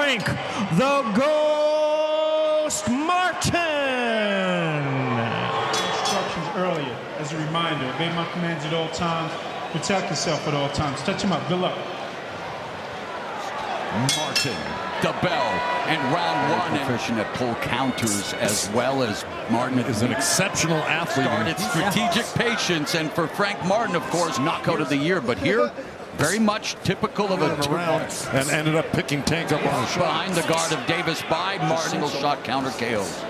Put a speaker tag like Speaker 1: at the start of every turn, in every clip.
Speaker 1: Frank the Ghost Martin.
Speaker 2: Instructions earlier as a reminder. Obey my commands at all times. Protect yourself at all times. Touch him up. Good luck.
Speaker 3: Martin, the bell, and round one. Proficient at pull counters as well as Martin
Speaker 4: is an exceptional athlete.
Speaker 3: Started strategic patience, and for Frank Martin, of course, knockout of the year. But here, very much typical of a
Speaker 4: around and ended up picking Tank up on the shot.
Speaker 3: Behind the guard of Davis by Martin. Single shot counter KOs.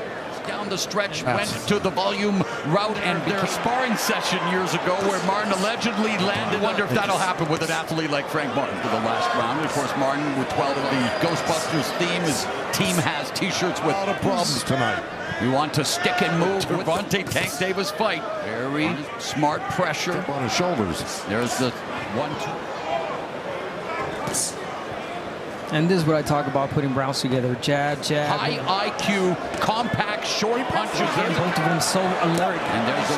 Speaker 3: Down the stretch, went to the volume route, and their sparring session years ago where Martin allegedly landed. Wonder if that'll happen with an athlete like Frank Martin for the last round. Of course, Martin with 12 of the Ghostbusters theme. His team has T-shirts with
Speaker 4: a lot of problems tonight.
Speaker 3: We want to stick and move with Tank Davis fight. Very smart pressure
Speaker 4: on his shoulders.
Speaker 3: There's the 1-2.
Speaker 5: And this is what I talk about, putting rounds together. Jab, jab.
Speaker 3: High IQ, compact, short punches.
Speaker 5: Both of them so alert.
Speaker 3: And there's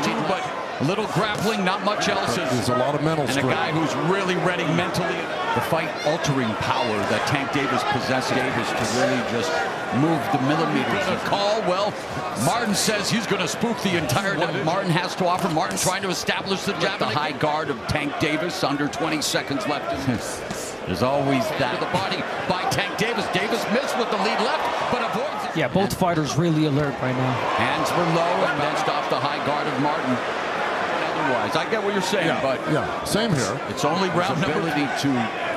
Speaker 3: a little grappling, not much else.
Speaker 4: There's a lot of mental strength.
Speaker 3: And a guy who's really ready mentally. The fight-altering power that Tank Davis possesses to really just move the millimeters. The call, well, Martin says he's going to spook the entire night. Martin has to offer. Martin trying to establish the jab. The high guard of Tank Davis, under 20 seconds left. There's always that. The body by Tank Davis. Davis missed with the lead left, but avoids it.
Speaker 5: Yeah, both fighters really alert right now.
Speaker 3: Hands were low and bounced off the high guard of Martin. Otherwise, I get what you're saying, but
Speaker 4: same here.
Speaker 3: It's only round ability to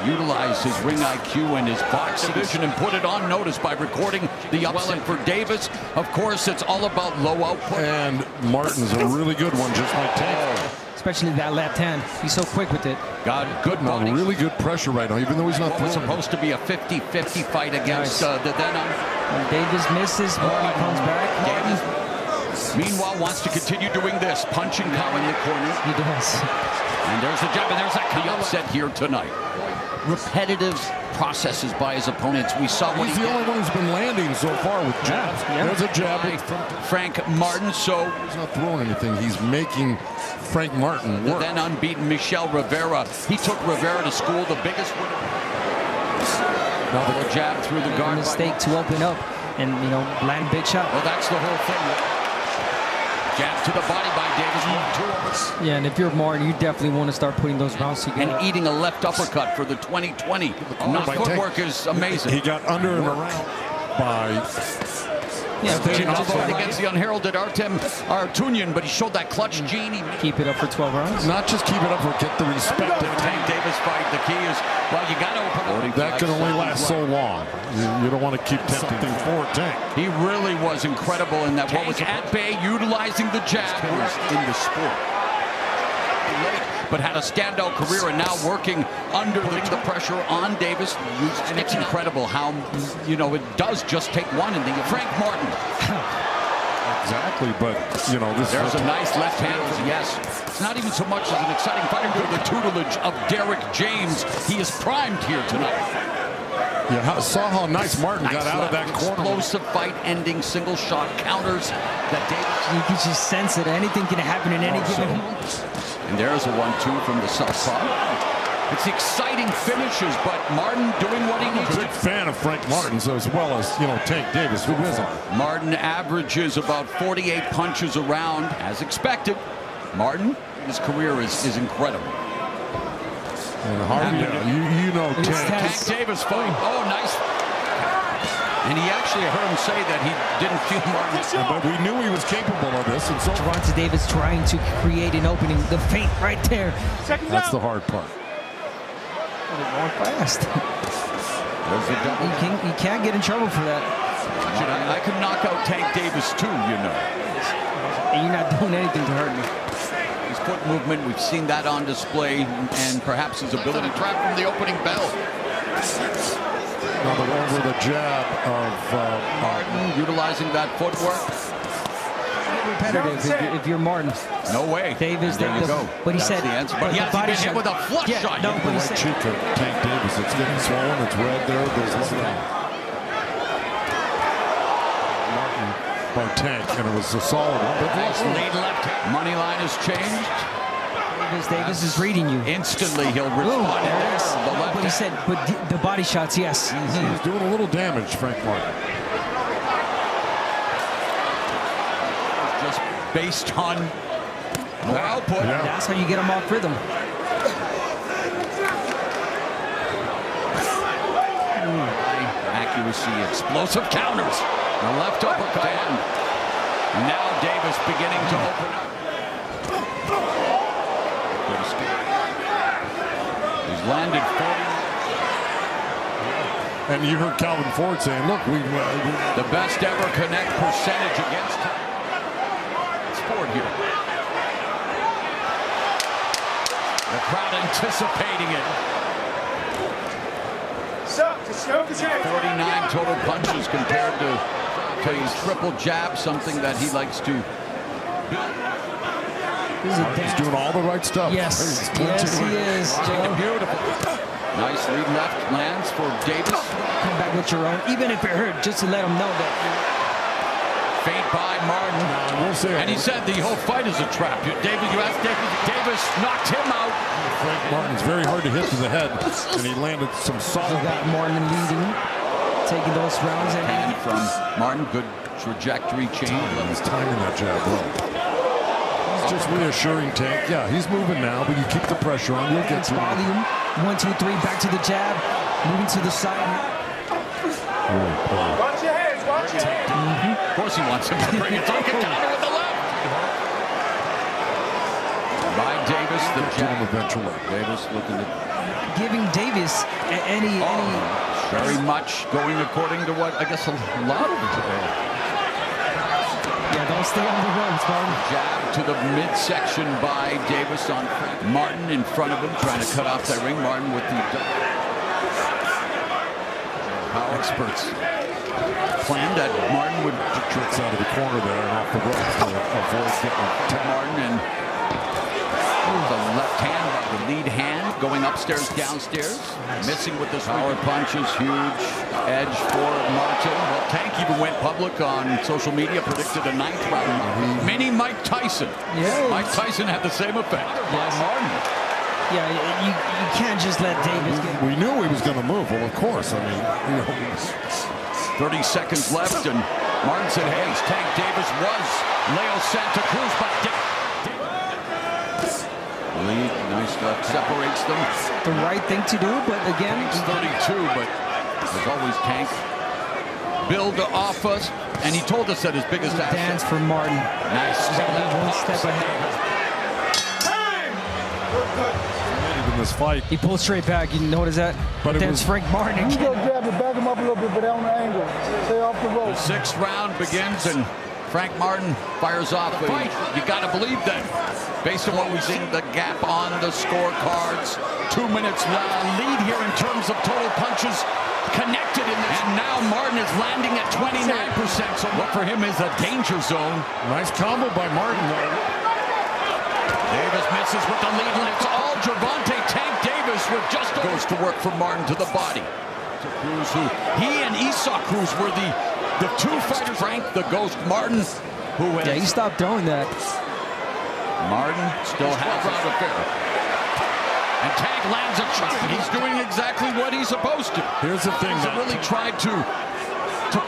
Speaker 3: utilize his ring IQ and his boxing vision and put it on notice by recording the upset for Davis. Of course, it's all about low output.
Speaker 4: And Martin's a really good one, just like Tank.
Speaker 5: Especially that left hand. He's so quick with it.
Speaker 3: Got good body.
Speaker 4: Really good pressure right now, even though he's not
Speaker 3: throwing. It was supposed to be a 50-50 fight against the
Speaker 5: When Davis misses, Martin comes back.
Speaker 3: Davis, meanwhile, wants to continue doing this. Punching Cow in the corner.
Speaker 5: He does.
Speaker 3: And there's the jab, and there's that the upset here tonight. Repetitive processes by his opponents. We saw what
Speaker 4: he's the only one who's been landing so far with jabs. There's a jab
Speaker 3: from Frank Martin, so
Speaker 4: he's not throwing anything. He's making Frank Martin work.
Speaker 3: The then unbeaten Michel Rivera. He took Rivera to school, the biggest winner. Now the jab through the guard.
Speaker 5: Mistake to open up and, you know, land big shot.
Speaker 3: Well, that's the whole thing. Jab to the body by Davis.
Speaker 5: Yeah, and if you're Martin, you definitely want to start putting those rounds together.
Speaker 3: And eating a left uppercut for the 2020. Footwork is amazing.
Speaker 4: He got under and around by...
Speaker 3: against the unheralded Artem Artunian, but he showed that clutch gene.
Speaker 5: Keep it up for 12 rounds.
Speaker 4: Not just keep it up, but get the respect of
Speaker 3: Tank Davis fight. The key is, well, you got to open up.
Speaker 4: That can only last so long. You don't want to keep tempting for Tank.
Speaker 3: He really was incredible in that. Tank at bay, utilizing the jab in the sport. But had a standout career and now working under the pressure on Davis. And it's incredible how, you know, it does just take one in the Frank Martin.
Speaker 4: Exactly, but, you know,
Speaker 3: there's a nice left hand. Yes. It's not even so much as an exciting fight under the tutelage of Derek James. He is primed here tonight.
Speaker 4: Yeah, saw how nice Martin got out of that corner.
Speaker 3: Explosive fight-ending single shot counters that Davis.
Speaker 5: You can just sense it. Anything can happen in any given moment.
Speaker 3: And there's a 1-2 from the southpaw. It's exciting finishes, but Martin doing what he needs.
Speaker 4: I'm a big fan of Frank Martin, so as well as, you know, Tank Davis, who isn't.
Speaker 3: Martin averages about 48 punches around, as expected. Martin, his career is incredible.
Speaker 4: And you know
Speaker 3: Tank Davis fight. Oh, nice. And he actually heard him say that he didn't feel Martin.
Speaker 4: But we knew he was capable of this. And so
Speaker 5: Gervonta Davis trying to create an opening. The feint right there.
Speaker 4: That's the hard part.
Speaker 5: They're going fast.
Speaker 3: There's the double.
Speaker 5: You can't get in trouble for that.
Speaker 3: I could knock out Tank Davis too, you know.
Speaker 5: And you're not doing anything to hurt me.
Speaker 3: His foot movement, we've seen that on display, and perhaps his ability to trap from the opening bell.
Speaker 4: Now over the jab of
Speaker 3: Martin utilizing that footwork.
Speaker 5: Repetitive if you're Martin.
Speaker 3: No way.
Speaker 5: Davis,
Speaker 3: there you go.
Speaker 5: But he
Speaker 3: That's
Speaker 5: said,
Speaker 3: the answer. But he has been hit with a flush shot.
Speaker 5: No, but he
Speaker 4: right
Speaker 5: said,
Speaker 4: cheek of Tank Davis. It's getting swollen. It's red there. There's Martin by Tank, and it was a solid one. But
Speaker 3: lead left. Money line has changed.
Speaker 5: Davis is reading you.
Speaker 3: Instantly, he'll respond.
Speaker 5: Ooh, there it is.
Speaker 3: The left
Speaker 5: But he said, but the body shots, yes.
Speaker 4: He's doing a little damage, Frank Martin.
Speaker 3: just based on more output.
Speaker 4: Yeah.
Speaker 5: That's how you get him off rhythm.
Speaker 3: Accuracy, explosive counters. The left uppercut. And now Davis beginning to open up. He's landed 40.
Speaker 4: And you heard Calvin Ford saying, look, we
Speaker 3: The best ever connect percentage against him. It's Ford here. The crowd anticipating it. 49 total punches compared to his triple jab, something that he likes to.
Speaker 4: he's doing all the right stuff.
Speaker 5: Yes, yes, he is, Joe.
Speaker 3: Beautiful. Nice lead left lands for Davis.
Speaker 5: Come back with your own, even if it hurt, just to let him know that.
Speaker 3: Feint by Martin.
Speaker 4: We'll see.
Speaker 3: And he said the whole fight is a trap. You asked Davis knocked him out.
Speaker 4: Frank Martin's very hard to hit to the head, and he landed some solid.
Speaker 5: We got Martin leading, taking those rounds.
Speaker 3: And from Martin, good trajectory change.
Speaker 4: He's timing that jab well. He's just reassuring Tank. Yeah, he's moving now, but you keep the pressure on. You'll get to him.
Speaker 5: Volume. 1, 2, 3, back to the jab, moving to the side.
Speaker 2: Watch your hands, watch your hands.
Speaker 3: Of course he wants him to bring it. Take it down with the left. By Davis, the jab
Speaker 4: eventually.
Speaker 3: Davis looking to
Speaker 5: Giving Davis any.
Speaker 3: very much going according to what I guess a lot of it.
Speaker 5: Yeah, don't stay on the ropes, Martin.
Speaker 3: Jab to the midsection by Davis on Martin in front of him, trying to cut off that ring. Martin with the power experts planned that Martin would
Speaker 4: Tricks out of the corner there and off the ropes to avoid getting
Speaker 3: Martin and the left hand, the lead hand, going upstairs, downstairs, missing with this power punches, huge edge for Martin. Well, Tank even went public on social media, predicted a 9th round. Mini Mike Tyson.
Speaker 5: Yeah.
Speaker 3: Mike Tyson had the same effect by Martin.
Speaker 5: Yeah, you can't just let Davis get.
Speaker 4: We knew he was going to move. Well, of course. I mean,
Speaker 3: 30 seconds left, and Martin said, hey, Tank Davis was Leo Santa Cruz, but lead, nice left, separates them.
Speaker 5: The right thing to do, but again,
Speaker 3: Tank's 32, but there's always Tank. Build off us, and he told us that his biggest asset.
Speaker 5: dance for Martin.
Speaker 3: Nice.
Speaker 5: One step ahead.
Speaker 4: in this fight.
Speaker 5: He pulled straight back. You notice that?
Speaker 4: But it
Speaker 5: then
Speaker 4: was-
Speaker 5: it's Frank Martin
Speaker 6: You
Speaker 5: again.
Speaker 6: go grab it, back him up a little bit, but on the angle. Stay off the rope.
Speaker 3: The 6th round begins, and Frank Martin fires off the fight. You got to believe that, based on what we've seen, the gap on the scorecards. 2 minutes left. Lead here in terms of total punches connected in this. And now Martin is landing at 29%. So what for him is a danger zone.
Speaker 4: Nice combo by Martin, though.
Speaker 3: Davis misses with the lead, and it's all Gervonta Tank Davis with just goes to work for Martin to the body. To Cruz, who he and Esau Cruz were the two fighters. Frank the Ghost Martin, who has
Speaker 5: Yeah, he stopped throwing that.
Speaker 3: Martin still has round affair. And Tank lands a shot. He's doing exactly what he's supposed to.
Speaker 4: Here's the thing,
Speaker 3: He's
Speaker 4: that
Speaker 3: really tried to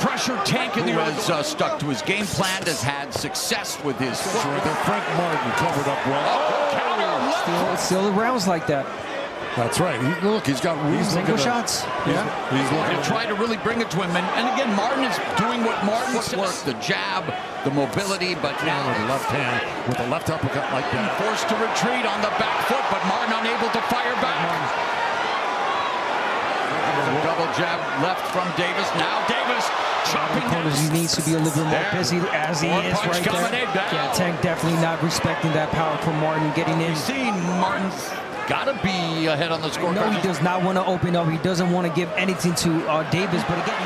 Speaker 3: pressure Tank in the has stuck to his game plan, has had success with his
Speaker 4: Sure, that Frank Martin covered up well.
Speaker 5: Still rounds like that.
Speaker 4: That's right. He's got
Speaker 5: Single shots.
Speaker 4: Yeah. He's looking
Speaker 3: and try to really bring it to him. And again, Martin is doing what Martin says. The jab, the mobility, but now
Speaker 4: with the left hand, with the left uppercut like that.
Speaker 3: forced to retreat on the back foot, but Martin unable to fire back. Double jab left from Davis. Now Davis chopping down.
Speaker 5: He needs to be a little bit more
Speaker 3: There.
Speaker 5: busy as he
Speaker 3: One
Speaker 5: is
Speaker 3: punch
Speaker 5: right
Speaker 3: coming
Speaker 5: there.
Speaker 3: in now.
Speaker 5: Yeah, Tank definitely not respecting that power from Martin getting in.
Speaker 3: We've seen Martin's got to be ahead on the scorecard.
Speaker 5: No, he does not want to open up. He doesn't want to give anything to Davis. But again,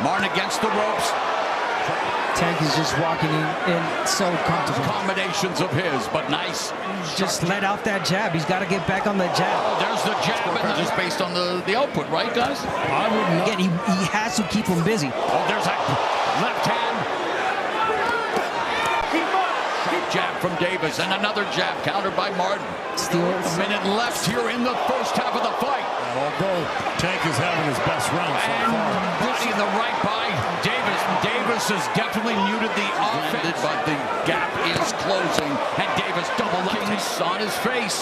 Speaker 3: Martin against the ropes.
Speaker 5: Tank is just walking in so comfortable.
Speaker 3: Combinations of his, but nice.
Speaker 5: Just let out that jab. He's got to get back on the jab.
Speaker 3: Oh, there's the jab, and just based on the output, right, guys?
Speaker 4: I would not.
Speaker 5: Again, he has to keep him busy.
Speaker 3: Oh, there's a left hand. Jab from Davis, and another jab countered by Martin.
Speaker 5: Still
Speaker 3: A minute left here in the first half of the fight.
Speaker 4: Although Tank is having his best round so
Speaker 3: And
Speaker 4: far.
Speaker 3: body in the right by Davis. Davis has definitely muted the offense, but the gap is closing, and Davis double left on his face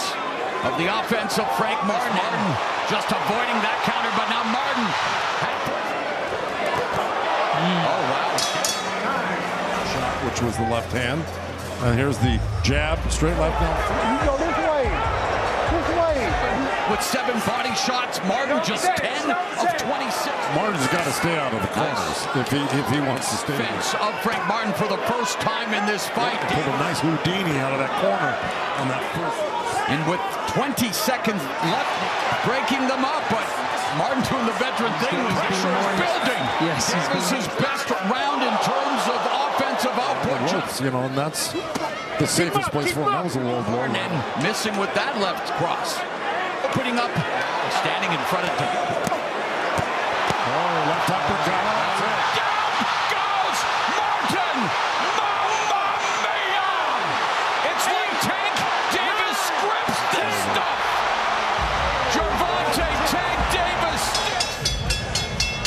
Speaker 3: of the offense of Frank Martin. Martin just avoiding that counter, but now Martin. Oh, wow.
Speaker 4: Shot, which was the left hand. And here's the jab, straight left now.
Speaker 6: You go this way. This way.
Speaker 3: With 7 body shots, Martin just 10 of 26.
Speaker 4: Martin's got to stay out of the corners if he wants to stay.
Speaker 3: Defense of Frank Martin for the first time in this fight.
Speaker 4: Pulled a nice Houdini out of that corner on that first.
Speaker 3: And with 20 seconds left, breaking them up, but Martin doing the veteran thing. Pressure is building.
Speaker 5: Yes,
Speaker 3: This is his best round in terms of offensive output.
Speaker 4: Ropes, you know, and that's the safest place for him. That was a low blow.
Speaker 3: And then missing with that left cross. Opening up, standing in front of him.
Speaker 4: Oh, left uppercut. That's it.
Speaker 3: Down goes Martin! Mamma mia! It's like Tank Davis scripts this stuff! Gervonta Tank Davis!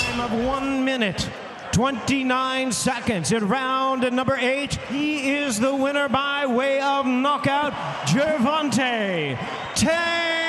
Speaker 1: Time of 1 minute, 29 seconds in round number 8. He is the winner by way of knockout, Gervonta Tank